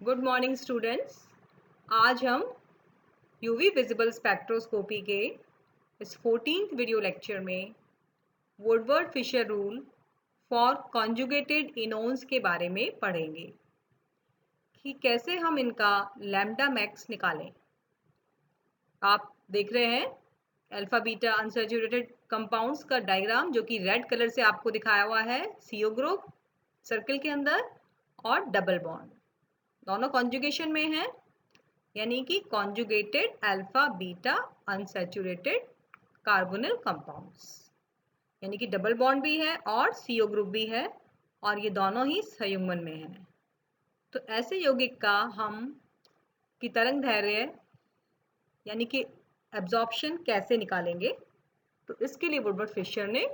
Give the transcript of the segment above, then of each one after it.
Good morning students. आज हम UV visible spectroscopy के इस 14th वीडियो लेक्चर में Woodward Fisher rule for conjugated enones के बारे में पढ़ेंगे कि कैसे हम इनका लैम्डा मैक्स निकालें। आप देख रहे हैं अल्फा बीटा अनसैचुरेटेड कंपाउंड्स का डायग्राम जो कि रेड कलर से आपको दिखाया हुआ है। CO ग्रुप सर्कल के अंदर और डबल बॉन्ड दोनों कॉन्जुगेशन में है, यानी कि conjugated alpha beta unsaturated carbonyl compounds, यानी कि डबल बॉन्ड भी है और CO ग्रुप भी है और ये दोनों ही संयुग्मन में है। तो ऐसे यौगिक का हम की तरंग दैर्ध्य यानी कि एब्जॉर्प्शन कैसे निकालेंगे, तो इसके लिए वुडवर्ड फिशर ने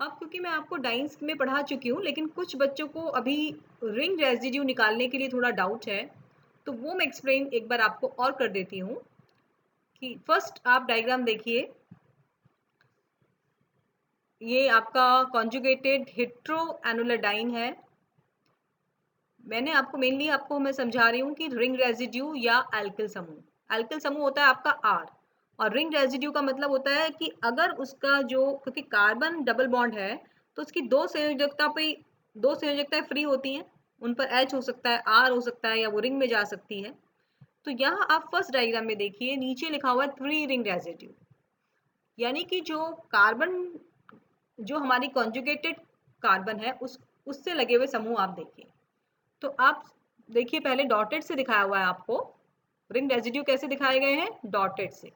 अब क्योंकि मैं आपको डाइंस में पढ़ा चुकी हूँ, लेकिन कुछ बच्चों को अभी रिंग रेजिड्यू निकालने के लिए थोड़ा डाउट है, तो वो मैं एक्सप्लेन एक बार आपको और कर देती हूँ कि फर्स्ट आप डायग्राम देखिए। ये आपका कॉन्जुगेटेड हेट्रो एनुलर डाइन है। मैंने आपको मेनली मैं समझा रही हूँ कि रिंग रेजिड्यू या एल्किल समूह। एल्किल समूह होता है आपका R और रिंग रेजिड्यू का मतलब होता है कि अगर उसका जो, क्योंकि कार्बन डबल बॉन्ड है तो उसकी दो संयोजकताएं फ्री होती हैं, उन पर H हो सकता है, R हो सकता है या वो रिंग में जा सकती है। तो यहाँ आप फर्स्ट डायग्राम में देखिए, नीचे लिखा हुआ है 3 रिंग रेजिड्यू, यानी कि जो कार्बन, जो हमारी कॉन्जुगेटेड कार्बन है उससे लगे हुए समूह आप देखिए। तो आप देखिए पहले डॉटेड से दिखाया हुआ है आपको, रिंग रेजिड्यू कैसे दिखाए गए हैं, डॉटेड से।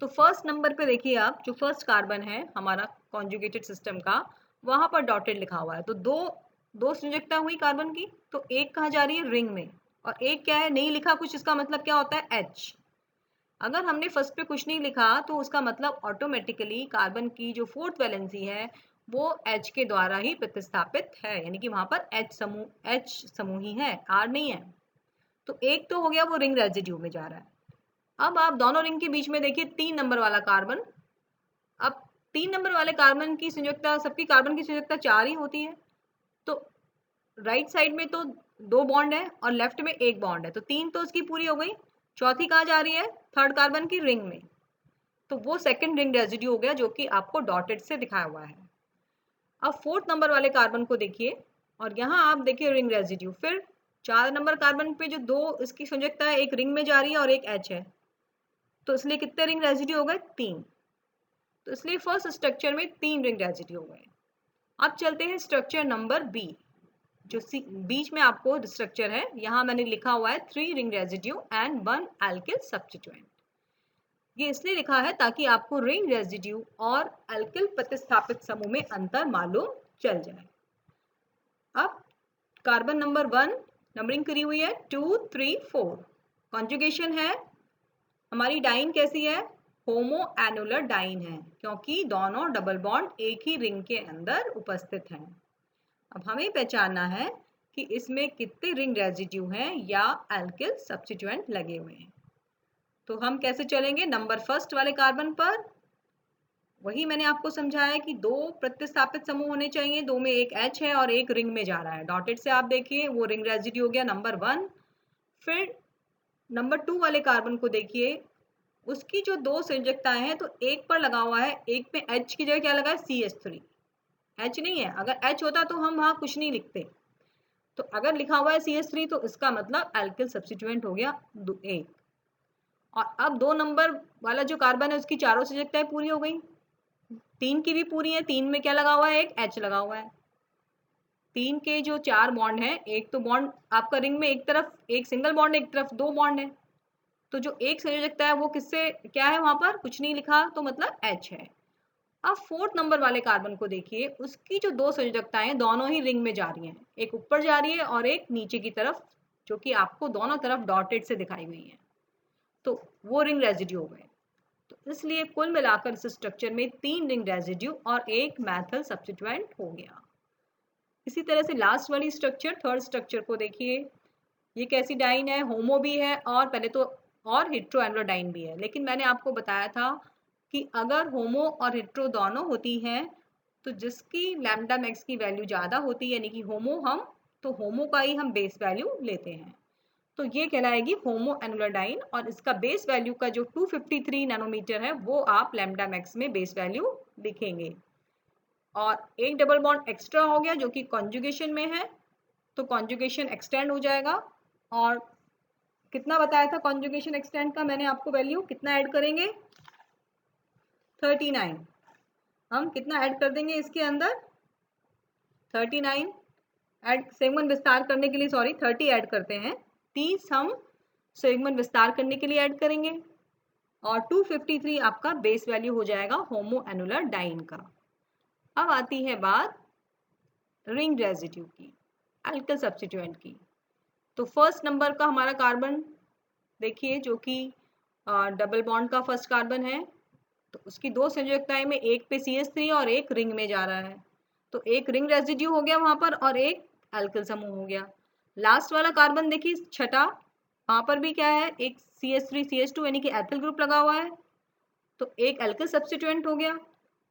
तो फर्स्ट नंबर पे देखिए आप, जो फर्स्ट कार्बन है हमारा कॉन्जुगेटेड सिस्टम का, वहां पर डॉटेड लिखा हुआ है। तो दो दो संयोजकता हुई कार्बन की, तो एक कहाँ जा रही है, रिंग में, और एक क्या है, नहीं लिखा कुछ, इसका मतलब क्या होता है, H। अगर हमने फर्स्ट पे कुछ नहीं लिखा तो उसका मतलब ऑटोमेटिकली कार्बन की जो फोर्थ वैलेंसी है वो H के द्वारा ही प्रतिस्थापित है, यानी कि वहां पर H समूह ही है, R नहीं है। तो एक तो हो गया, वो रिंग रेजिड्यू में जा रहा है। अब आप दोनों रिंग के बीच में देखिए 3 नंबर वाला कार्बन। अब 3 नंबर वाले कार्बन की संयोजकता, सबकी कार्बन की संयोजकता 4 ही होती है। तो राइट साइड में तो 2 बॉन्ड है और लेफ्ट में 1 बॉन्ड है, तो 3 तो उसकी पूरी हो गई। चौथी कहाँ जा रही है, थर्ड कार्बन की रिंग में। तो वो सेकंड रिंग रेजिड्यू हो गया जो कि आपको डॉटेड से दिखाया हुआ है। अब 4th नंबर वाले कार्बन को देखिए और यहाँ आप देखिए रिंग रेजिड्यू। फिर 4 नंबर कार्बन पे जो दो इसकी संयोजकता है, एक रिंग में जा रही है और एक H है, तो इसलिए कितने रिंग रेजिड्यू हो गए, 3। तो इसलिए फर्स्ट स्ट्रक्चर में 3 रिंग रेजिड्यू हो गए। अब चलते हैं स्ट्रक्चर नंबर B, जो बीच में आपको स्ट्रक्चर है, यहाँ मैंने लिखा हुआ है 3 ring residue and 1 alkyl substituent. ये इसलिए लिखा है ताकि आपको रिंग रेजिड्यू और एल्किल प्रतिस्थापित समूह में अंतर मालूम चल जाए। अब कार्बन नंबर 1 नंबरिंग करी हुई है 2 3 4, कॉन्जुगेशन है, हमारी डाइन कैसी है, होमो एनुलर डाइन है, क्योंकि दोनों डबल बॉन्ड एक ही रिंग के अंदर उपस्थित हैं। अब हमें पहचानना है कि इसमें कितने रिंग रेजिड्यू हैं या एल्किल सब्स्टिट्यूएंट लगे हुए हैं। तो हम कैसे चलेंगे, नंबर फर्स्ट वाले कार्बन पर वही मैंने आपको समझाया कि 2 प्रतिस्थापित समूह होने चाहिए, 2 में एक H है और एक रिंग में जा रहा है। डॉटेड से आप देखिए वो रिंग रेजिड्यू हो गया नंबर 1। फिर नंबर 2 वाले कार्बन को देखिए, उसकी जो 2 संयोजकताएं हैं, तो एक पर लगा हुआ है, एक में H की जगह क्या लगा है, CH3। H नहीं है, अगर H होता तो हम वहां कुछ नहीं लिखते। तो अगर लिखा हुआ है CH3 तो इसका मतलब एल्किल सब्स्टिट्यूएंट हो गया एक। और अब 2 नंबर वाला जो कार्बन है उसकी चारों संयोजकताएं पूरी हो गई, 3 की भी पूरी है। 3 में क्या लगा हुआ है, एक H लगा हुआ है। 3 के जो 4 बॉन्ड है, एक तो बॉन्ड आपका रिंग में एक तरफ एक सिंगल बॉन्ड, एक तरफ 2 बॉन्ड है, तो जो एक संयोजकता है वो किससे क्या है, वहां पर कुछ नहीं लिखा तो मतलब H है। अब 4th नंबर वाले कार्बन को देखिए, उसकी जो 2 संयोजकताएं दोनों ही रिंग में जा रही हैं, एक ऊपर जा रही है और एक नीचे की तरफ, जो कि आपको दोनों तरफ डॉटेड से दिखाई गई है, तो वो रिंग रेजिड्यू हो गए। तो इसलिए कुल मिलाकर इस स्ट्रक्चर में 3 रिंग रेजिड्यू और एक मैथल सब्स्टिट्यूएंट हो गया। इसी तरह से लास्ट वाली स्ट्रक्चर, थर्ड स्ट्रक्चर को देखिए, ये कैसी डाइन है, होमो भी है और पहले तो और हेट्रो एनुलर डाइन भी है। लेकिन मैंने आपको बताया था कि अगर होमो और हेट्रो दोनों होती हैं तो जिसकी लैम्डा मैक्स की वैल्यू ज़्यादा होती है, यानी कि होमो हम तो होमो का ही हम बेस वैल्यू लेते हैं। तो ये कहलाएगी होमो एनुलाडाइन और इसका बेस वैल्यू का जो 253 नैनोमीटर है वो आप लैम्डा मैक्स में बेस वैल्यू लिखेंगे। और एक डबल बॉन्ड एक्स्ट्रा हो गया जो कि कॉन्जुगेशन में है, तो कॉन्जुगेशन एक्सटेंड हो जाएगा। और कितना बताया था कॉन्जुगेशन एक्सटेंड का मैंने आपको वैल्यू, कितना ऐड करेंगे? 39। हम कितना ऐड कर देंगे इसके अंदर? 39 ऐड, संयुग्मन विस्तार करने के लिए, सॉरी 30 ऐड करते हैं, 30 हम संयुग्मन विस्तार करने के लिए ऐड करेंगे और 253 आपका बेस वैल्यू हो जाएगा होमो एनुलर डाइन का। अब आती है बात रिंग रेजिड्यू की, अल्किल सब्स्टिट्यूएंट की। तो फर्स्ट नंबर का हमारा कार्बन देखिए जो कि डबल बॉन्ड का फर्स्ट कार्बन है, तो उसकी दो संयोजकताएं में एक पे CH3 और एक रिंग में जा रहा है, तो एक रिंग रेजिड्यू हो गया वहां पर और एक अल्किल समूह हो गया। लास्ट वाला कार्बन देखिए छठा, वहां पर भी क्या है, एक CH3 CH2 यानी कि एथिल ग्रुप लगा हुआ है, तो एक अल्किल सब्स्टिट्यूएंट हो गया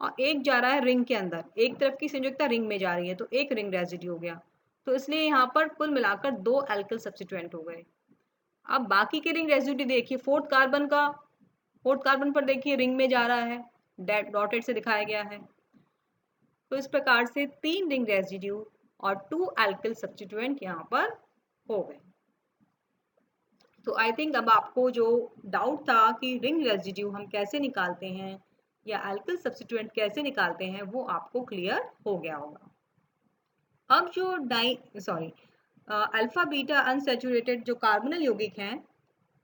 और एक जा रहा है रिंग के अंदर, एक तरफ की संयोजकता रिंग में जा रही है, तो एक रिंग रेजिड्यू हो गया। तो इसलिए यहाँ पर कुल मिलाकर दो अल्किल सब्स्टिट्यूएंट हो गए। अब बाकी के रिंग रेजिड्यू देखिए, फोर्थ कार्बन पर देखिए रिंग में जा रहा है, डॉटेड से दिखाया गया है। तो इस प्रकार से 3 रिंग रेजिड्यू और 2 अल्किल सब्स्टिट्यूएंट यहाँ पर हो गए। तो आई थिंक अब आपको जो डाउट था कि रिंग रेजिड्यू हम कैसे निकालते हैं या अल्किल सब्स्टिट्यूएंट कैसे निकालते हैं वो आपको क्लियर हो गया होगा। अब जो अल्फा बीटा अनसैचुरेटेड जो कार्बोनिल यौगिक हैं,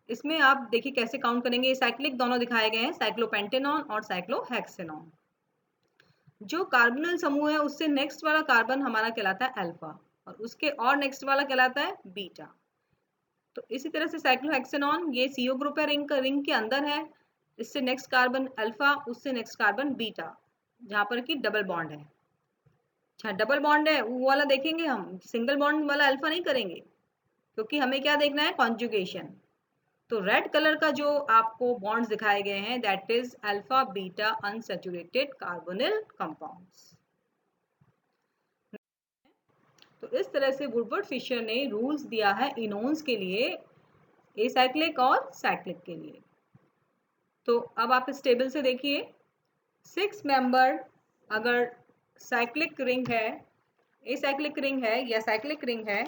इसमें आप देखिए कैसे काउंट करेंगे। साइक्लिक दोनों दिखाए गए हैं, साइक्लोपेंटेनॉन और साइक्लोहेक्सेनॉन। जो कार्बोनिल समूह है उससे नेक्स्ट वाला कार्बन हमारा कहलाता है अल्फा और उसके और नेक्स्ट वाला कहलाता है बीटा। तो इसी तरह से साइक्लोहेक्सेनॉन, ये CO ग्रुप है, रिंग के अंदर है, इससे नेक्स्ट कार्बन अल्फा, उससे नेक्स्ट कार्बन बीटा, जहाँ पर कि डबल बॉन्ड है। अच्छा डबल बॉन्ड है वो वाला देखेंगे हम, सिंगल बॉन्ड वाला अल्फा नहीं करेंगे क्योंकि हमें क्या देखना है, कॉन्जुगेशन। तो रेड कलर का जो आपको बॉन्ड्स दिखाए गए हैं that is alpha beta unsaturated carbonyl compounds. तो इस तरह से वुडवर्ड फिशर ने रूल्स दिया है इनोन्स के लिए, एसाइक्लिक और साइक्लिक के लिए। तो अब आप इस टेबल से देखिए, 6 मेंबर अगर साइक्लिक रिंग है, एसाइक्लिक रिंग है या साइक्लिक रिंग है,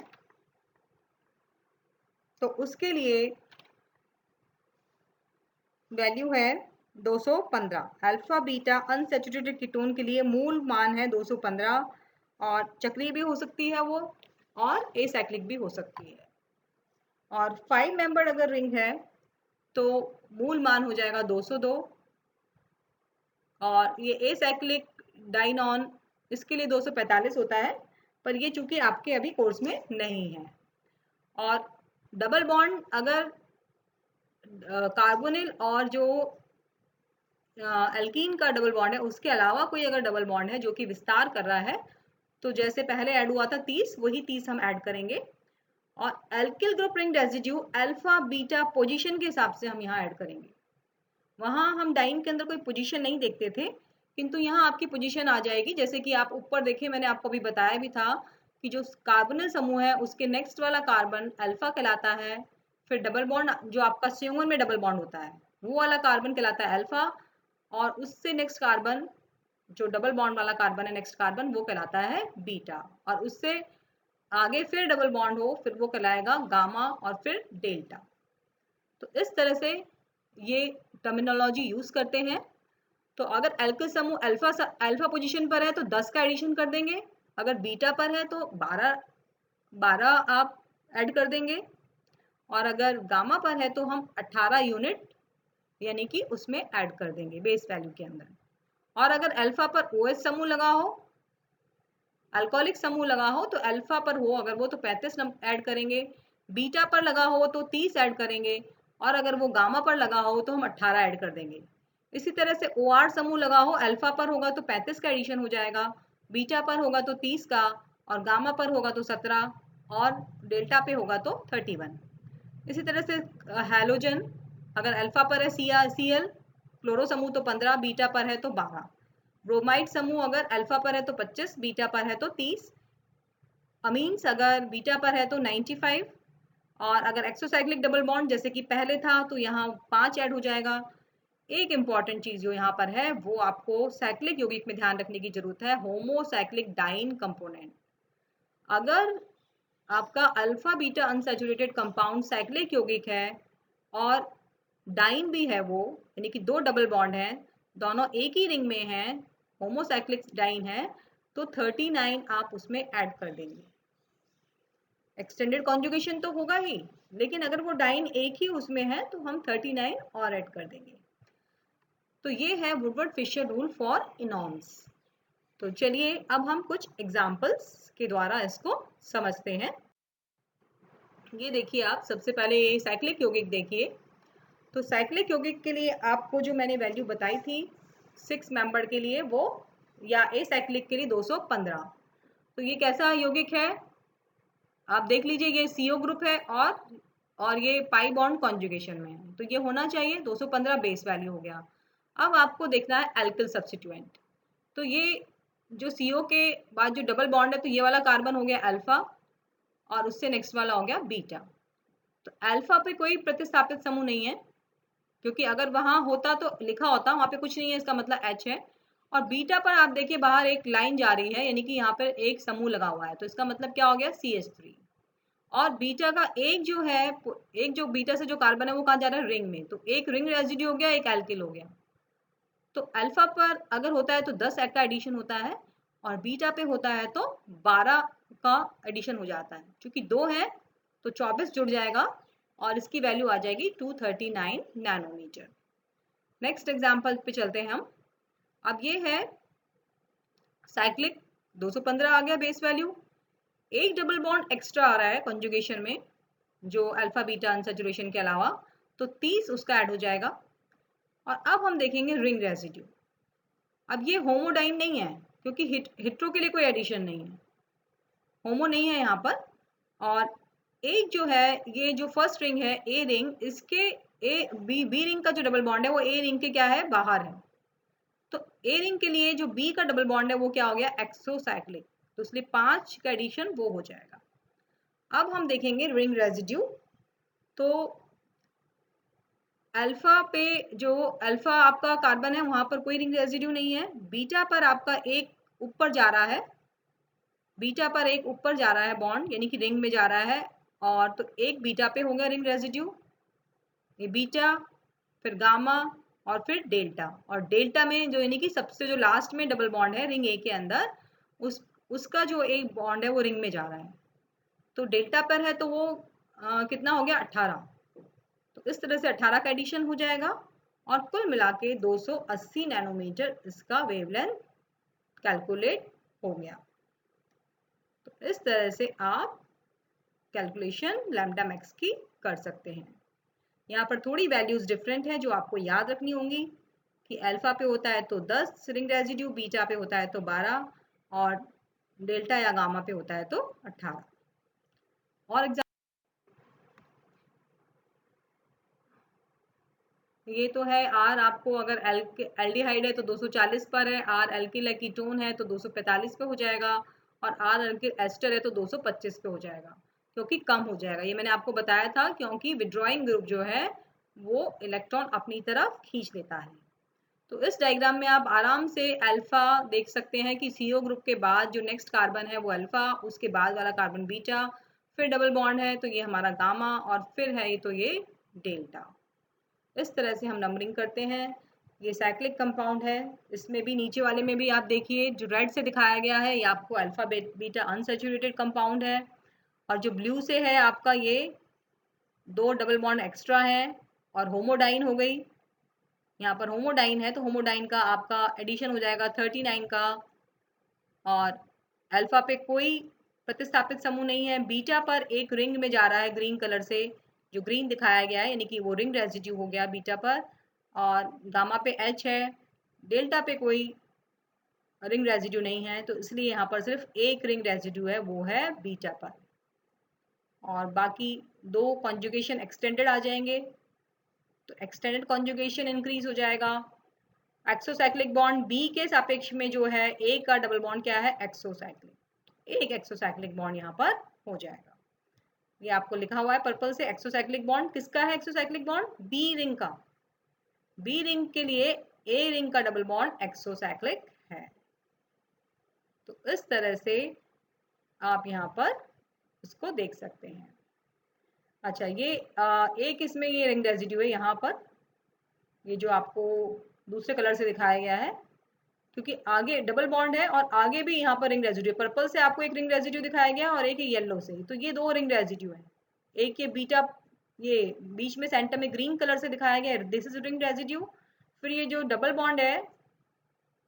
तो उसके लिए वैल्यू है 215। अल्फा बीटा अनसैचुरेटेड कीटोन के लिए मूल मान है 215 और चक्रीय भी हो सकती है वो और एसाइक्लिक भी हो सकती है। और 5 मेंबर अगर रिंग है तो मूल मान हो जाएगा 202 और ये एसाइक्लिक डाइनॉन इसके लिए 245 होता है, पर ये चूंकि आपके अभी कोर्स में नहीं है। और डबल बॉन्ड अगर कार्बोनिल और जो एल्कीन का डबल बॉन्ड है उसके अलावा कोई अगर डबल बॉन्ड है जो कि विस्तार कर रहा है, तो जैसे पहले ऐड हुआ था 30, वही 30 हम ऐड करेंगे। और alkyl group ring residue alpha beta position के हिसाब से हम यहाँ ऐड करेंगे। वहाँ हम डाइन के अंदर कोई पोजीशन नहीं देखते थे, किंतु यहाँ आपकी पोजीशन आ जाएगी। जैसे कि आप ऊपर देखिए, मैंने आपको अभी बताया भी था कि जो कार्बोनिल समूह है उसके नेक्स्ट वाला कार्बन अल्फा कहलाता है, फिर डबल बॉन्ड जो आपका संयुग्मन में डबल बॉन्ड होता है वो वाला कार्बन कहलाता है अल्फा, और उससे नेक्स्ट कार्बन जो डबल बॉन्ड वाला कार्बन है नेक्स्ट कार्बन वो कहलाता है बीटा, और उससे आगे फिर डबल बॉन्ड हो फिर वो कहलाएगा गामा और फिर डेल्टा। तो इस तरह से ये टर्मिनोलॉजी यूज करते हैं। तो अगर एल्किल समूह अल्फा पोजीशन पर है तो 10 का एडिशन कर देंगे, अगर बीटा पर है तो 12 आप ऐड कर देंगे, और अगर गामा पर है तो हम 18 यूनिट यानी कि उसमें ऐड कर देंगे बेस वैल्यू के अंदर। और अगर अल्फा पर OH समूह लगा हो, अल्कोहलिक समूह लगा हो, तो अल्फा पर हो अगर वो तो 35 ऐड करेंगे, बीटा पर लगा हो तो 30 ऐड करेंगे, और अगर वो गामा पर लगा हो तो हम 18 ऐड कर देंगे। इसी तरह से OR समूह लगा हो, अल्फा पर होगा तो 35 का एडिशन हो जाएगा, बीटा पर होगा तो 30 का, और गामा पर होगा तो 17, और डेल्टा पे होगा तो 31। इसी तरह से हैलोजन अगर अल्फा पर है Cl, क्लोरो समूह तो 15, बीटा पर है तो 12। ब्रोमाइड समूह अगर अल्फा पर है तो 25, बीटा पर है तो 30, अमीन्स अगर बीटा पर है तो 95, और अगर एक्सोसाइक्लिक डबल बॉन्ड जैसे कि पहले था तो यहाँ 5 ऐड हो जाएगा। एक इंपॉर्टेंट चीज जो यहाँ पर है वो आपको साइक्लिक यौगिक में ध्यान रखने की जरूरत है, होमोसाइक्लिक डाइन कंपोनेंट। अगर आपका alpha beta unsaturated compound cyclic यौगिक है और डाइन भी है, वो यानी कि दो डबल बॉन्ड हैं, दोनों एक ही रिंग में हैं, होमोसाइक्लिक डाइन है, तो 39 आप उसमें ऐड कर देंगे। एक्सटेंडेड कॉन्जुगेशन तो होगा ही, लेकिन अगर वो डाइन एक ही उसमें है तो हम 39 और ऐड कर देंगे। तो ये है वुडवर्ड फिशर रूल फॉर इनॉन्स। तो चलिए अब हम कुछ एग्जाम्पल्स के द्वारा इसको समझते हैं। ये देखिए, आप सबसे पहले ये साइक्लिक यौगिक देखिए। तो साइक्लिक यौगिक के लिए आपको जो मैंने वैल्यू बताई थी 6 मेंबर के लिए, वो या ए साइक्लिक के लिए 215। तो ये कैसा यौगिक है आप देख लीजिए, ये CO ग्रुप है और ये पाई बॉन्ड कॉन्जुगेशन में है, तो ये होना चाहिए 215 बेस वैल्यू हो गया। अब आपको देखना है एल्किल सब्स्टिट्यूएंट। तो ये जो CO के बाद जो डबल बॉन्ड है, तो ये वाला कार्बन हो गया अल्फा और उससे नेक्स्ट वाला हो गया बीटा। तो अल्फा पे कोई प्रतिस्थापित समूह नहीं है, क्योंकि अगर वहां होता तो लिखा होता, वहां पे कुछ नहीं है, इसका मतलब H है। और बीटा पर आप देखिए बाहर एक लाइन जा रही है, यानी कि यहाँ पर एक समूह लगा हुआ है, तो इसका मतलब क्या हो गया CH3। और बीटा का एक जो है, एक जो बीटा से जो कार्बन है वो कहाँ जा रहा है, रिंग में, तो एक रिंग रेजिड्यू हो गया, एक एल्किल हो गया। तो अल्फा पर अगर होता है तो 10 का एडिशन होता है, और बीटा पे होता है तो 12 का एडिशन हो जाता है। क्योंकि दो है तो 24 जुड़ जाएगा और इसकी वैल्यू आ जाएगी 239 नैनोमीटर। नेक्स्ट एग्जाम्पल पे चलते हैं हम। अब ये है साइक्लिक, 215 आ गया बेस वैल्यू, एक डबल बॉन्ड एक्स्ट्रा आ रहा है कॉन्जुगेशन में जो अल्फा बीटा अनसैचुरेशन के अलावा, तो 30 उसका ऐड हो जाएगा। और अब हम देखेंगे रिंग रेसिड्यू। अब ये होमोडाइन नहीं है, क्योंकि हिट्रो के लिए कोई एडिशन नहीं है, होमो नहीं है यहाँ पर। और एक जो है, ये जो फर्स्ट रिंग है ए रिंग, इसके ए बी रिंग का जो डबल बॉन्ड है वो ए रिंग के क्या है, बाहर है। तो ए रिंग के लिए जो बी का डबल बॉन्ड है वो क्या हो गया, एक्सोसाइक्लिक, तो इसलिए 5 का एडिशन वो हो जाएगा। अब हम देखेंगे रिंग रेजिड्यू। तो अल्फा पे जो अल्फा आपका कार्बन है वहां पर कोई रिंग रेजिड्यू नहीं है। बीटा पर आपका एक ऊपर जा रहा है, बीटा पर एक ऊपर जा रहा है बॉन्ड, यानी कि रिंग में जा रहा है, और तो एक बीटा पे होगा रिंग रेजिड्यू, ये बीटा, फिर गामा, और फिर डेल्टा। और डेल्टा में जो यानी कि सबसे जो लास्ट में डबल बॉन्ड है रिंग ए के अंदर, उसका जो एक बॉन्ड है वो रिंग में जा रहा है, तो डेल्टा पर है तो वो कितना हो गया, 18। तो इस तरह से 18 का एडिशन हो जाएगा, और कुल मिला के 280 नैनोमीटर इसका वेवलेंथ कैलकुलेट हो गया। तो इस तरह से आप कैलकुलेशन लैम्डा मैक्स की कर सकते हैं। यहाँ पर थोड़ी वैल्यूज डिफरेंट है जो आपको याद रखनी होंगी, कि अल्फा पे होता है तो 10 रिंग रेजिड्यू, बीटा पे होता है तो 12, और डेल्टा या गामा पे होता है तो 18। और ये तो है आर, आपको अगर एल्डिहाइड है तो 240 पर है, आर एल्किल है कीटोन है तो 245 पे हो जाएगा, और आर एल्किल एस्टर है तो 225 पे हो जाएगा, क्योंकि कम हो जाएगा। ये मैंने आपको बताया था, क्योंकि विड्रॉइंग ग्रुप जो है वो इलेक्ट्रॉन अपनी तरफ खींच लेता है। तो इस डायग्राम में आप आराम से अल्फा देख सकते हैं कि CO ग्रुप के बाद जो नेक्स्ट कार्बन है वो अल्फा, उसके बाद वाला कार्बन बीटा, फिर डबल बॉन्ड है तो ये हमारा गामा, और फिर है ये तो ये डेल्टा। इस तरह से हम नंबरिंग करते हैं। ये साइक्लिक कंपाउंड है, इसमें भी नीचे वाले में भी आप देखिए जो रेड से दिखाया गया है ये आपको अल्फा बीटा अनसैचुरेटेड कंपाउंड है, और जो ब्लू से है आपका ये दो डबल बॉन्ड एक्स्ट्रा है और होमोडाइन हो गई। यहाँ पर होमोडाइन है तो होमोडाइन का आपका एडिशन हो जाएगा 39 का, और अल्फा पे कोई प्रतिस्थापित समूह नहीं है। बीटा पर एक रिंग में जा रहा है ग्रीन कलर से, जो ग्रीन दिखाया गया है, यानी कि वो रिंग रेजिड्यू हो गया बीटा पर, और गामा पे H है। डेल्टा पे कोई रिंग रेजिड्यू नहीं है, तो इसलिए यहाँ पर सिर्फ एक रिंग रेजिड्यू है, वो है बीटा पर, और बाकी दो कॉन्जुगेशन एक्सटेंडेड आ जाएंगे, तो एक्सटेंडेड कॉन्जुगेशन इंक्रीज हो जाएगा। एक्सोसाइक्लिक बॉन्ड बी के सापेक्ष में जो है ए का डबल बॉन्ड क्या है, एक्सोसाइक्लिक। एक एक्सोसाइक्लिक बॉन्ड यहाँ पर हो जाएगा। ये आपको लिखा हुआ है पर्पल से, एक्सोसाइक्लिक बॉन्ड किसका है? एक्सोसाइक्लिक बॉन्ड बी रिंग का। बी रिंग के लिए ए रिंग का डबल बॉन्ड एक्सोसाइक्लिक है। तो इस तरह से आप यहाँ पर इसको देख सकते हैं। अच्छा, ये एक इसमें ये रिंग रेजिड्यू है यहाँ पर, ये जो आपको दूसरे कलर से दिखाया गया है, क्योंकि आगे डबल बॉन्ड है और आगे भी यहाँ पर रिंग रेजिड्यू, पर्पल से आपको एक रिंग रेजिड्यू दिखाया गया और एक येलो से, तो ये दो रिंग रेजिड्यू है। एक ये बीटा, ये बीच में सेंटर में ग्रीन कलर से दिखाया गया है, दिस इज रिंग रेजिड्यू। फिर ये जो डबल बॉन्ड है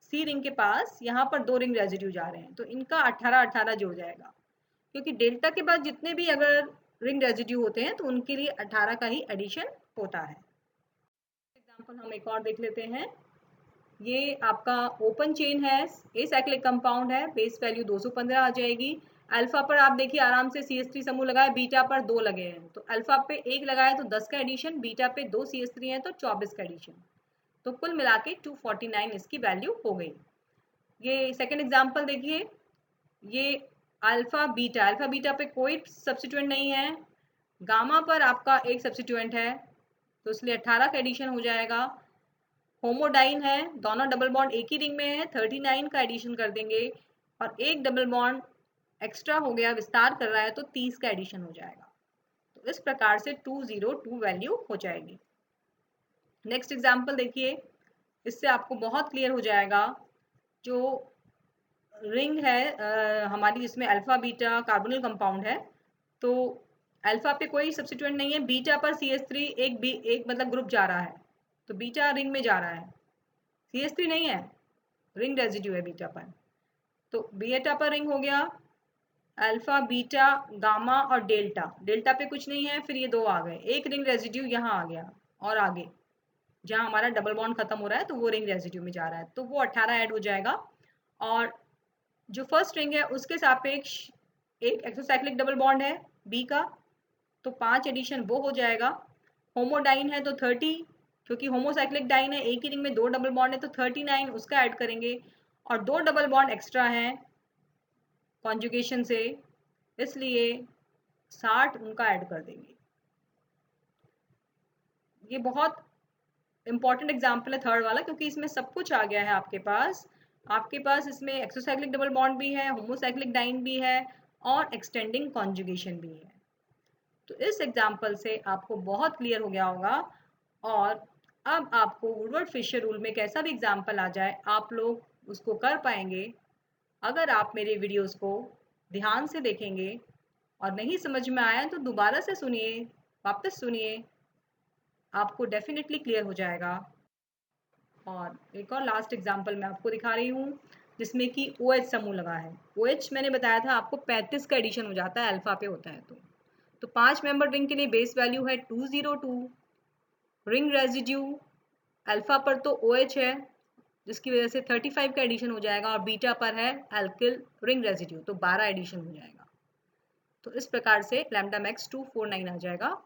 सी रिंग के पास, यहाँ पर दो रिंग रेजिड्यू जा रहे हैं, तो इनका 18-18 जुड़ जाएगा, क्योंकि डेल्टा के बाद जितने भी अगर रिंग रेजिड्यू होते हैं तो उनके लिए 18 का ही एडिशन होता है। एग्जाम्पल हम एक और देख लेते हैं। ये आपका ओपन चेन है, एसाइक्लिक कंपाउंड है, बेस वैल्यू 215 आ जाएगी। अल्फा पर आप देखिए आराम से CH3 समूह लगाए, बीटा पर 2 लगे हैं, तो अल्फा पे 1 लगाए तो 10 का एडिशन, बीटा पे 2 CH3 है तो 24 का एडिशन, तो कुल मिला के 249 इसकी वैल्यू हो गई। ये सेकेंड एग्जाम्पल देखिए, ये अल्फा बीटा पे कोई सब्सिट्यूएंट नहीं है, गामा पर आपका एक सब्सिट्यूएंट है, तो इसलिए 18 का एडिशन हो जाएगा। होमोडाइन है, दोनों डबल बॉन्ड एक ही रिंग में है, 39 का एडिशन कर देंगे, और एक डबल बॉन्ड एक्स्ट्रा हो गया, विस्तार कर रहा है, तो 30 का एडिशन हो जाएगा। तो इस प्रकार से 202 वैल्यू हो जाएगी। नेक्स्ट एग्जाम्पल देखिए, इससे आपको बहुत क्लियर हो जाएगा। जो रिंग है हमारी, जिसमें अल्फा बीटा कार्बोनिल कंपाउंड है, तो अल्फा पे कोई सब्स्टिट्यूएंट नहीं है, बीटा पर CH3 एक मतलब ग्रुप जा रहा है, तो बीटा रिंग में जा रहा है, CH3 नहीं है, रिंग रेजिड्यू है बीटा पर, तो बीटा पर रिंग हो गया, अल्फा बीटा गामा और डेल्टा, डेल्टा पे कुछ नहीं है, फिर ये दो आ गए, एक रिंग रेजिड्यू यहाँ आ गया, और आगे जहाँ हमारा डबल बॉन्ड खत्म हो रहा है तो वो रिंग रेजिड्यू में जा रहा है, तो वो 18 ऐड हो जाएगा। और जो फर्स्ट रिंग है उसके सापेक्ष एक एक्सोसाइक्लिक डबल बॉन्ड है बी का, तो 5 एडिशन वो हो जाएगा। होमोडाइन है तो 30, क्योंकि होमोसाइक्लिक डाइन है, एक ही रिंग में दो डबल बॉन्ड है, तो 39 उसका ऐड करेंगे, और दो डबल बॉन्ड एक्स्ट्रा हैं कॉन्जुगेशन से, इसलिए 60 उनका ऐड कर देंगे। ये बहुत इंपॉर्टेंट एग्जाम्पल है थर्ड वाला, क्योंकि इसमें सब कुछ आ गया है आपके पास इसमें एक्सोसाइक्लिक डबल बॉन्ड भी है, होमोसाइक्लिक डाइन भी है, और एक्सटेंडिंग कॉन्जुगेशन भी है। तो इस एग्जाम्पल से आपको बहुत क्लियर हो गया होगा। और अब आपको वुडवर्ड फिशर रूल में कैसा भी एग्जाम्पल आ जाए, आप लोग उसको कर पाएंगे अगर आप मेरे वीडियोस को ध्यान से देखेंगे, और नहीं समझ में आया तो दोबारा से सुनिए, वापस सुनिए, आपको डेफिनेटली क्लियर हो जाएगा। और एक और लास्ट एग्जाम्पल मैं आपको दिखा रही हूँ, जिसमें कि OH समूह लगा है। OH मैंने बताया था आपको 35 का एडिशन हो जाता है, अल्फा पे होता है, तो 5 मेंबर रिंग के लिए बेस वैल्यू है 202। रिंग रेजिड्यू अल्फा पर तो OH है, जिसकी वजह से 35 का एडिशन हो जाएगा, और बीटा पर है एल्किल रिंग रेजिड्यू, तो 12 एडिशन हो जाएगा। तो इस प्रकार से लैम्डा मैक्स 249 आ जाएगा।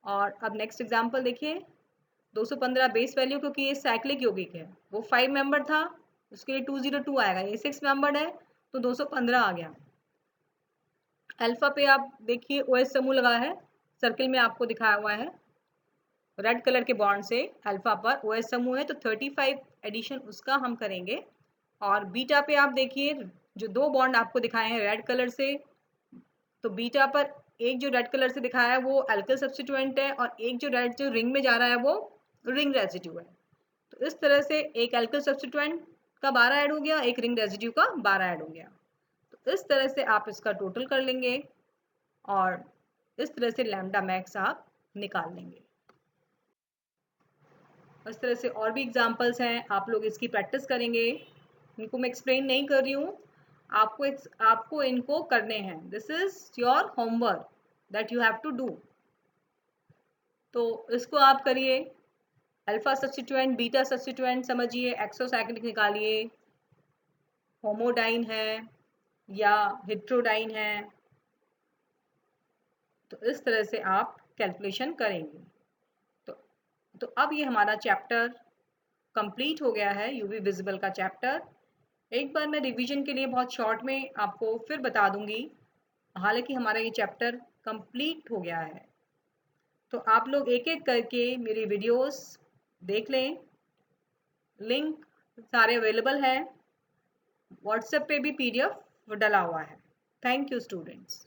और अब नेक्स्ट एग्जाम्पल देखिए, 215 बेस वैल्यू, क्योंकि ये साइक्लिक यौगिक है, वो 5 मेंबर था, उसके लिए 202 आएगा, ये 6 मेंबर है तो 215 आ गया। अल्फा पे आप देखिए OH समूह लगा है, सर्किल में आपको दिखाया हुआ है रेड कलर के बॉन्ड से, अल्फा पर OH समूह है, तो 35 एडिशन उसका हम करेंगे। और बीटा पे आप देखिए जो दो बॉन्ड आपको दिखाए हैं रेड कलर से, तो बीटा पर एक जो रेड कलर से दिखाया है वो अल्किल सब्स्टिट्यूएंट है, और एक जो रेड जो रिंग में जा रहा है वो रिंग रेजिड्यू है। तो इस तरह से एक अल्किल सब्स्टिट्यूएंट का 12 ऐड हो गया, एक रिंग रेजिड्यू का 12 ऐड हो गया। तो इस तरह से आप इसका टोटल कर लेंगे, और इस तरह से लैम्डा मैक्स आप निकाल लेंगे। इस तरह से और भी एग्जांपल्स हैं, आप लोग इसकी प्रैक्टिस करेंगे, इनको मैं एक्सप्लेन नहीं कर रही हूँ, आपको इनको करने हैं, this is your homework that you have to do. तो इसको आप करिए, अल्फा सब्स्टिट्यूएंट बीटा सब्स्टिट्यूएंट समझिए, एक्सोसाइक्लिक निकालिए, होमोडाइन है या हेट्रोडाइन है, तो इस तरह से आप कैलकुलेशन करेंगे। तो अब ये हमारा चैप्टर कंप्लीट हो गया है, यूवी विजिबल का चैप्टर। एक बार मैं रिवीजन के लिए बहुत शॉर्ट में आपको फिर बता दूंगी, हालांकि हमारा ये चैप्टर कंप्लीट हो गया है। तो आप लोग एक एक करके मेरी वीडियोस देख लें, लिंक सारे अवेलेबल है, व्हाट्सएप पे भी PDF डला हुआ है। Thank you students.